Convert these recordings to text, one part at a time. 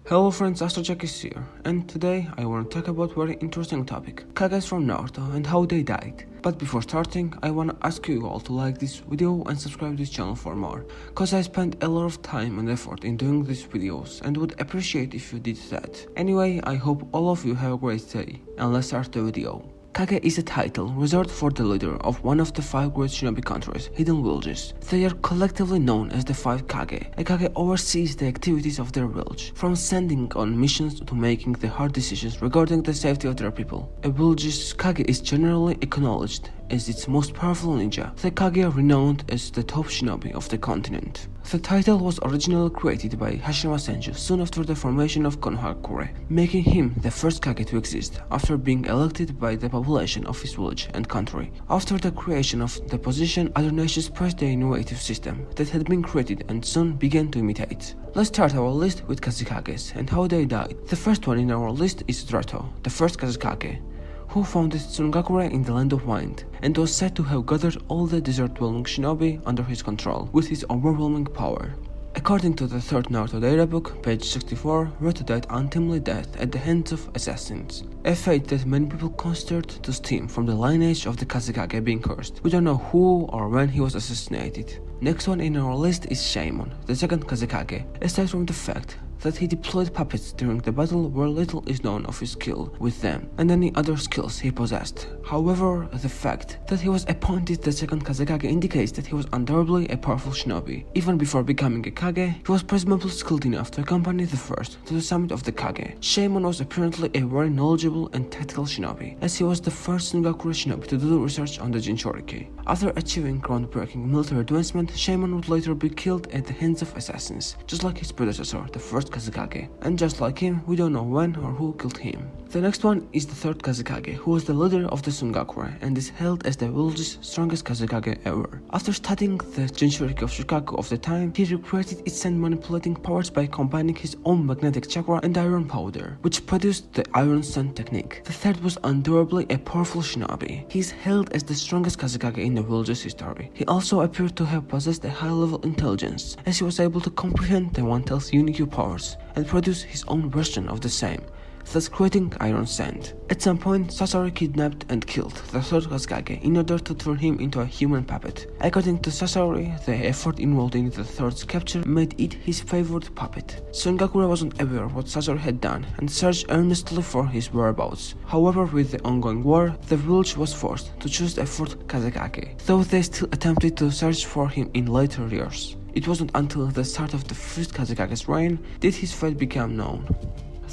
Hello friends, AstroJack is here, and today I want to talk about a very interesting topic, Kages from Naruto and how they died. But before starting, I want to ask you all to like this video and subscribe to this channel for more, cause I spent a lot of time and effort in doing these videos and would appreciate if you did that. Anyway, I hope all of you have a great day, and let's start the video. Kage is a title reserved for the leader of one of the 5 great shinobi countries, Hidden Villages. They are collectively known as the 5 Kage. A Kage oversees the activities of their village, from sending on missions to making the hard decisions regarding the safety of their people. A village's Kage is generally acknowledged as its most powerful ninja. The Kage are renowned as the top shinobi of the continent. The title was originally created by Hashirama Senju soon after the formation of Konohagakure, making him the first Kage to exist after being elected by the population of his village and country. After the creation of the position, other nations praised the innovative system that had been created and soon began to imitate. Let's start our list with Kazekages and how they died. The first one in our list is Drato, the first Kazekage, who founded Tsungakure in the Land of Wind, and was said to have gathered all the desert-dwelling shinobi under his control with his overwhelming power. According to the 3rd Naruto Databook, page 64, Drato died untimely death at the hands of assassins, a fate that many people considered to stem from the lineage of the Kazekage being cursed. We don't know who or when he was assassinated. Next one in our list is Shaemon, the 2nd Kazekage. Aside from the fact that he deployed puppets during the battle, where little is known of his skill with them and any other skills he possessed. However, the fact that he was appointed the 2nd Kazekage indicates that he was undoubtedly a powerful shinobi. Even before becoming a Kage, he was presumably skilled enough to accompany the first to the summit of the Kage. Shaemon was apparently a very knowledgeable and tactical shinobi, as he was the first Tsungakure shinobi to do research on the Jinchuriki. After achieving groundbreaking military advancement, Shaemon would later be killed at the hands of assassins, just like his predecessor, the first Kazekage, and just like him, we don't know when or who killed him. The next one is the 3rd Kazekage, who was the leader of the Tsungakure and is held as the village's strongest Kazekage ever. After studying the Jinchuriki of Shukaku of the time, he recreated its sand manipulating powers by combining his own magnetic chakra and iron powder, which produced the Iron Sun technique. The 3rd was undoubtedly a powerful shinobi. He is held as the strongest Kazekage in the village's history. He also appeared to have possessed a high-level intelligence, as he was able to comprehend the One Tail's unique powers and produce his own version of the same, thus creating Iron Sand. At some point, Sasori kidnapped and killed the 3rd Kazekage in order to turn him into a human puppet. According to Sasori, the effort involved in the 3rd's capture made it his favorite puppet. Tsungakure wasn't aware of what Sasori had done and searched earnestly for his whereabouts. However, with the ongoing war, the village was forced to choose a 4th Kazekage, though they still attempted to search for him in later years. It wasn't until the start of the 5th Kazekage's reign did his fate become known.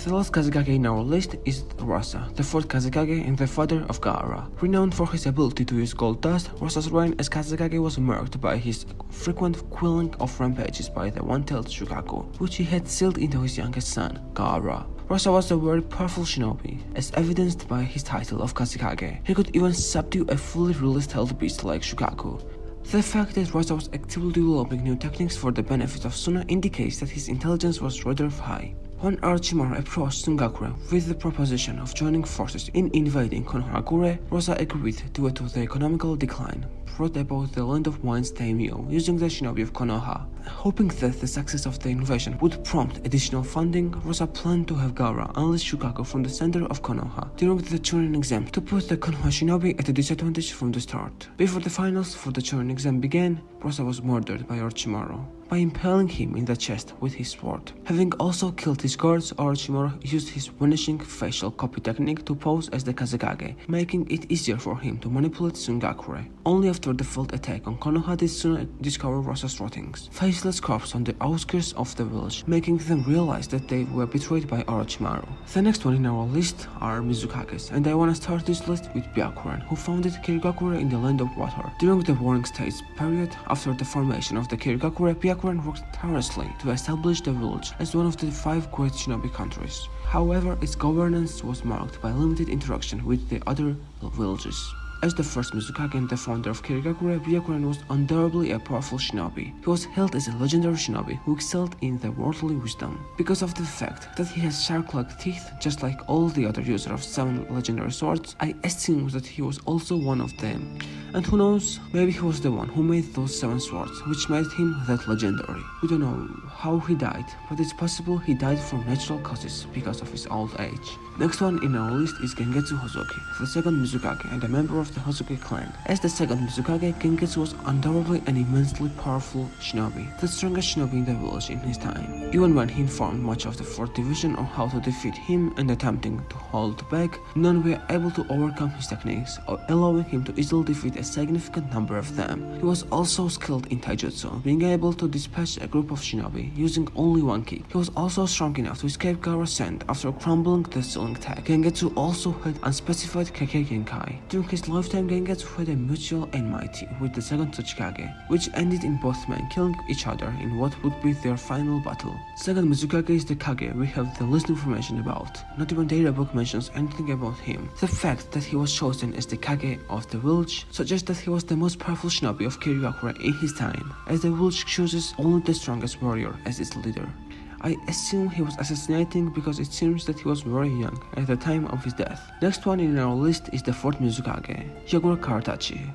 The last Kazekage in our list is Rasa, the 4th Kazekage and the father of Gaara. Renowned for his ability to use gold dust, Rasa's reign as Kazekage was marked by his frequent quelling of rampages by the One-Tailed Shukaku, which he had sealed into his youngest son, Gaara. Rasa was a very powerful shinobi, as evidenced by his title of Kazekage. He could even subdue a fully released held beast like Shukaku. The fact that Rasa was actively developing new techniques for the benefit of Suna indicates that his intelligence was rather high. When Orochimaru approached Tsungakure with the proposition of joining forces in invading Konohagakure, Rasa agreed due to the economical decline brought about the Land of Wind's daimyo using the shinobi of Konoha. Hoping that the success of the invasion would prompt additional funding, Rasa planned to have Gaara unleash Shukaku from the center of Konoha during the Chunin exam to put the Konoha shinobi at a disadvantage from the start. Before the finals for the Chunin exam began, Rasa was murdered by Orochimaru by impaling him in the chest with his sword. Having also killed his guards, Orochimaru used his vanishing facial copy technique to pose as the Kazekage, making it easier for him to manipulate Tsungakure. Only after the failed attack on Konoha did Suna discover Rasa's rottings, faceless corpse on the outskirts of the village, making them realize that they were betrayed by Orochimaru. The next one in our list are Mizukages, and I wanna start this list with Byakuran, who founded Kirigakure in the Land of Water. During the Warring States period, after the formation of the Kirigakure, Byakuran worked tirelessly to establish the village as one of the 5 great shinobi countries. However, its governance was marked by limited interaction with the other villages. As the first Mizukage and the founder of Kirigakure, Byakuren was undoubtedly a powerful shinobi. He was hailed as a legendary shinobi who excelled in the worldly wisdom because of the fact that he has shark-like teeth just like all the other users of 7 legendary swords. I assume that he was also one of them. And who knows, maybe he was the one who made those 7 swords, which made him that legendary. We don't know how he died, but it's possible he died from natural causes because of his old age. Next one in our list is Gengetsu Hosoki, the second Mizukage and a member of the Hosoki clan. As the second Mizukage, Gengetsu was undoubtedly an immensely powerful shinobi, the strongest shinobi in the village in his time. Even when he informed much of the 4th division on how to defeat him and attempting to hold back, none were able to overcome his techniques, allowing him to easily defeat a significant number of them. He was also skilled in taijutsu, being able to dispatch a group of shinobi using only one kick. He was also strong enough to escape Gaara's sand after crumbling the ceiling tag. Gengetsu also had unspecified Kekkei Genkai. During his lifetime, Gengetsu had a mutual enmity with the second Tsuchikage, which ended in both men killing each other in what would be their final battle. Second Mizukage is the Kage we have the least information about. Not even Data book mentions anything about him. The fact that he was chosen as the Kage of the village suggests that he was the most powerful shinobi of Kirigakure in his time, as the village chooses only the strongest warrior as its leader. I assume he was assassinating because it seems that he was very young at the time of his death. Next one in our list is the 4th Mizukage, Yagura Karatachi,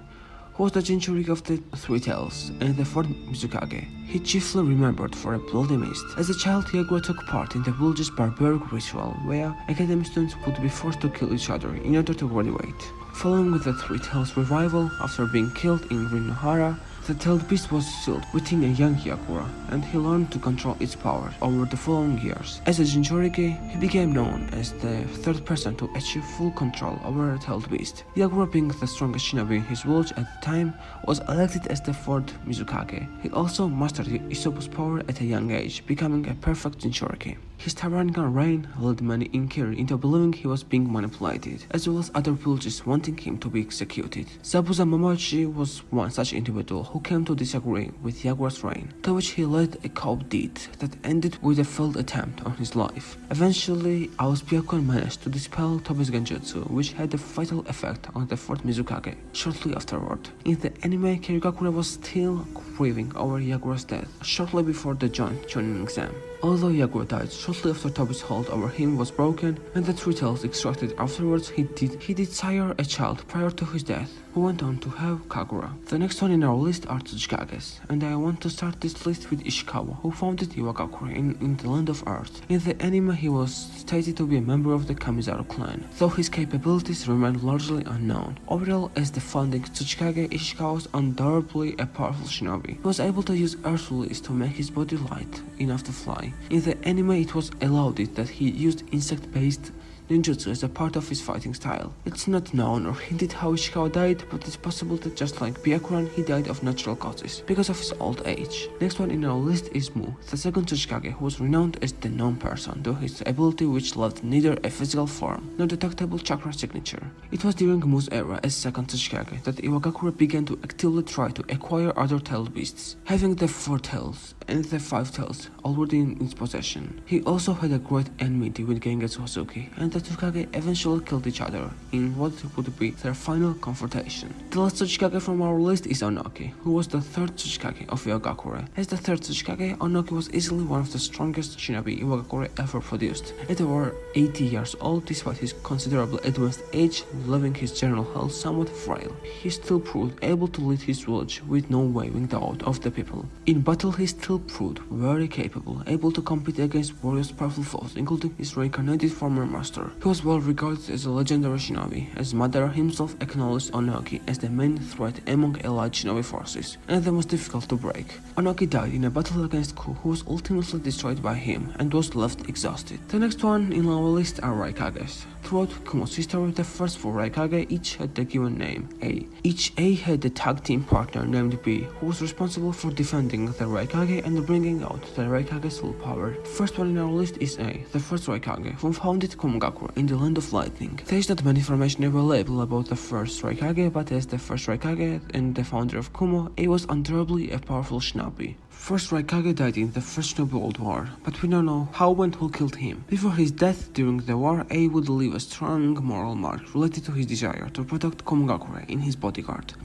who was the Jinchuriki of the 3 Tails and the 4th Mizukage. He chiefly remembered for a bloody mist. As a child, Yagura took part in the village's barbaric ritual where academy students would be forced to kill each other in order to graduate. Following the 3 Tails revival after being killed in Rinohara, the tailed beast was sealed within a young Yagura, and he learned to control its power over the following years. As a Jinchuriki, he became known as the 3rd person to achieve full control over a tailed beast. Yagura, being the strongest shinobi in his village at the time, was elected as the 4th Mizukage. He also mastered Isobu's power at a young age, becoming a perfect Jinchuriki. His tyrannical reign led many in Kiri into believing he was being manipulated, as well as other villages wanting him to be executed. Zabuza Momochi was one such individual who came to disagree with Yagura's reign, to which he led a coup deed that ended with a failed attempt on his life. Eventually, Ao's Byakuren managed to dispel Tobi's Genjutsu, which had a fatal effect on the 4th Mizukage shortly afterward. In the anime, Kirigakure was still grieving over Yagura's death, shortly before the joint Chunin exam. Although Yagura died shortly after Tobi's hold over him was broken and the 3 tails extracted afterwards, he did sire a child prior to his death, who went on to have Kagura. The next one in our list are Tsuchikages, and I want to start this list with Ishikawa, who founded Iwagakure in the Land of Earth. In the anime, he was stated to be a member of the Kamizaru clan, though his capabilities remained largely unknown. Overall, as the founding Tsuchikage, Ishikawa was undoubtedly a powerful shinobi. He was able to use earth release to make his body light enough to fly. In the anime, it was allowed that he used insect-based ninjutsu as a part of his fighting style. It's not known or hinted how Ishikawa died, but it's possible that just like Byakuren, he died of natural causes because of his old age. Next one in our list is Mu, the second Tsuchikage, who was renowned as the known person due to his ability which left neither a physical form nor detectable chakra signature. It was during Mu's era as second Tsuchikage that Iwagakure began to actively try to acquire other tailed beasts, having the 4 tails and the 5 tails already in its possession. He also had a great enmity with Gengetsu Hosoki, and the Tsuchikage eventually killed each other in what would be their final confrontation. The last Tsuchikage from our list is Onoki, who was the 3rd Tsuchikage of Iwagakure. As the 3rd Tsuchikage, Onoki was easily one of the strongest shinobi Iwagakure ever produced. At over 80 years old, despite his considerably advanced age, leaving his general health somewhat frail, he still proved able to lead his village with no wavering doubt of the people. In battle, he still proved very capable, able to compete against various powerful foes, including his reincarnated former master. He was well regarded as a legendary shinobi, as Madara himself acknowledged Onoki as the main threat among allied shinobi forces, and the most difficult to break. Onoki died in a battle against Ku, who was ultimately destroyed by him, and was left exhausted. The next one in our list are Raikages. Throughout Kumo's history, the first 4 Raikage each had the given name, A. Each A had a tag team partner named B, who was responsible for defending the Raikage and bringing out the Raikage's full power. The first one in our list is A, the first Raikage, who founded Komogakure in the Land of Lightning. There is not much information available about the first Raikage, but as the first Raikage and the founder of Kumo, A was undoubtedly a powerful shinobi. First Raikage died in the First Shinobi World War, but we don't know how and who killed him. Before his death during the war, A would leave a strong moral mark related to his desire to protect Komagakure in his bodyguard.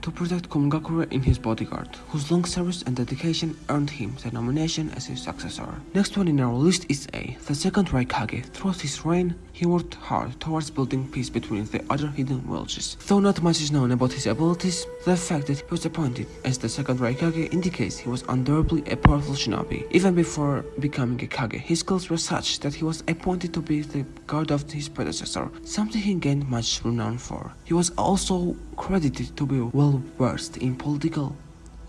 Whose long service and dedication earned him the nomination as his successor. Next one in our list is A, the second Raikage. Throughout his reign, he worked hard towards building peace between the other hidden villages. Though not much is known about his abilities, the fact that he was appointed as the second Raikage indicates he was undoubtedly a powerful shinobi. Even before becoming a Kage, his skills were such that he was appointed to be the guard of his predecessor, something he gained much renown for. He was also credited to be well versed in political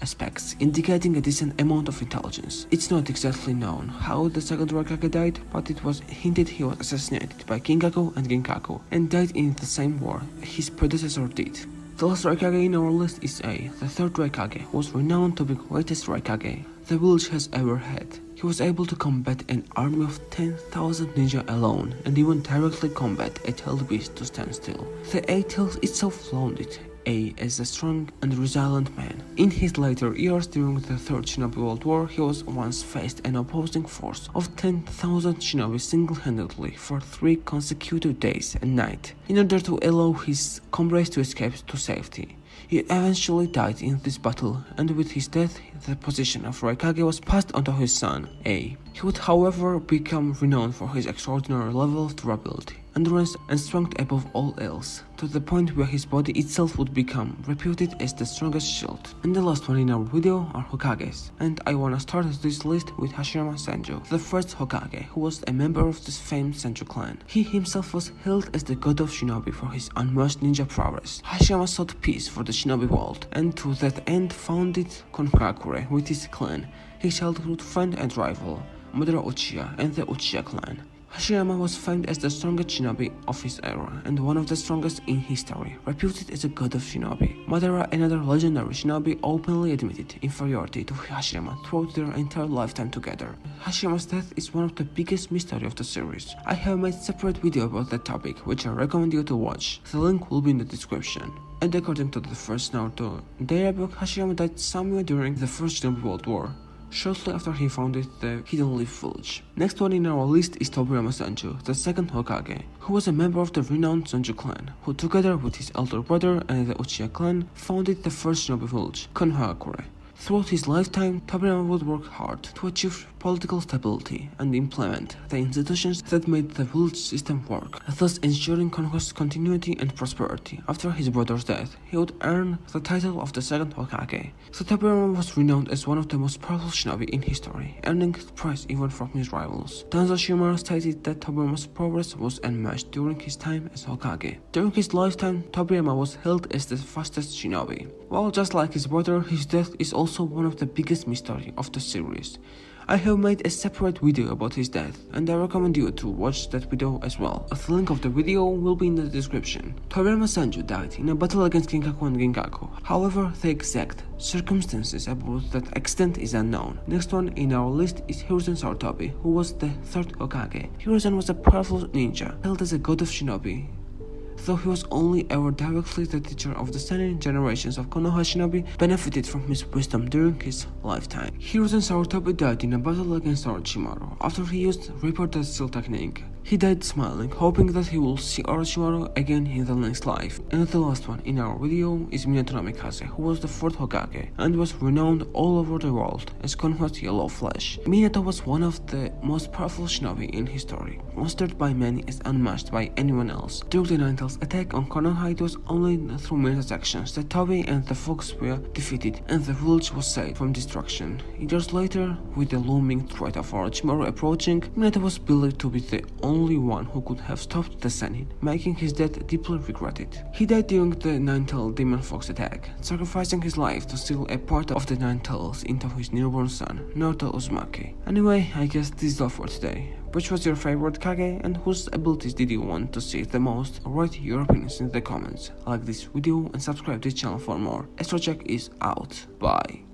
aspects, indicating a decent amount of intelligence. It's not exactly known how the second Raikage died, but it was hinted he was assassinated by Kinkaku and Ginkaku and died in the same war his predecessor did. The last Raikage in our list is A, the third Raikage, who was renowned to be the greatest Raikage the village has ever had. He was able to combat an army of 10,000 ninja alone, and even directly combat a tailed beast to stand still. The A tail itself lauded A as a strong and resilient man. In his later years during the Third Shinobi World War, he was once faced an opposing force of 10,000 shinobi single-handedly for 3 consecutive days and nights in order to allow his comrades to escape to safety. He eventually died in this battle, and with his death, the position of Raikage was passed on to his son, A. He would, however, become renowned for his extraordinary level of durability, endurance, and strength above all else, to the point where his body itself would become reputed as the strongest shield. And the last one in our video are Hokages, and I wanna start this list with Hashirama Senju, the first Hokage, who was a member of this famed Senju clan. He himself was hailed as the god of shinobi for his unmatched ninja prowess. Hashirama sought peace for the shinobi world, and to that end founded Konkarakure with his clan, his childhood friend and rival, Madara Uchiha and the Uchiha clan. Hashirama was famed as the strongest shinobi of his era and one of the strongest in history, reputed as a god of shinobi. Madara, another legendary shinobi, openly admitted inferiority to Hashirama throughout their entire lifetime together. Hashirama's death is one of the biggest mysteries of the series. I have made a separate video about that topic, which I recommend you to watch. The link will be in the description. And according to the first Naruto Diarybook, Hashirama died somewhere during the First Shinobi World War, shortly after he founded the Hidden Leaf Village. Next one in our list is Tobirama Senju, the second Hokage, who was a member of the renowned Senju clan, who together with his elder brother and the Uchiha clan founded the first Shinobi village, Konohagakure. Throughout his lifetime, Tobirama would work hard to achieve political stability and implement the institutions that made the village system work, thus ensuring Konoha's continuity and prosperity. After his brother's death, he would earn the title of the second Hokage. So Tobirama was renowned as one of the most powerful shinobi in history, earning praise even from his rivals. Danzo Shimura stated that Tobirama's prowess was unmatched during his time as Hokage. During his lifetime, Tobirama was hailed as the fastest shinobi. While just like his brother, his death is also one of the biggest mysteries of the series. I have made a separate video about his death, and I recommend you to watch that video as well. The link of the video will be in the description. Tobirama Senju died in a battle against Ginkaku and Ginkaku. However, the exact circumstances about that extent is unknown. Next one in our list is Hiruzen Sarutobi, who was the third Hokage. Hiruzen was a powerful ninja, hailed as a god of shinobi. Though he was only ever directly the teacher of the seinen generations of Konoha shinobi, benefited from his wisdom during his lifetime. Hiruzen Sarutobi died in a battle against Orochimaru after he used Reaper Death Seal technique. He died smiling, hoping that he will see Orochimaru again in the next life. And the last one in our video is Minato Namikaze, who was the fourth Hokage and was renowned all over the world as Konoha's Yellow Flash. Minato was one of the most powerful shinobi in history, considered by many as unmatched by anyone else. During the Nine Tails attack on Konoha, it was only through Minato's actions that Tobi and the Fox were defeated and the village was saved from destruction. Years later, with the looming threat of Orochimaru approaching, Minato was believed to be the only one who could have stopped the Sennin, making his death deeply regretted. He died during the Nine-Tailed Demon Fox attack, sacrificing his life to steal a part of the Nine Tails into his newborn son, Naruto Uzumaki. Anyway, I guess this is all for today. Which was your favorite Kage and whose abilities did you want to see the most? Write your opinions in the comments. Like this video and subscribe to this channel for more. Astrocheck is out. Bye.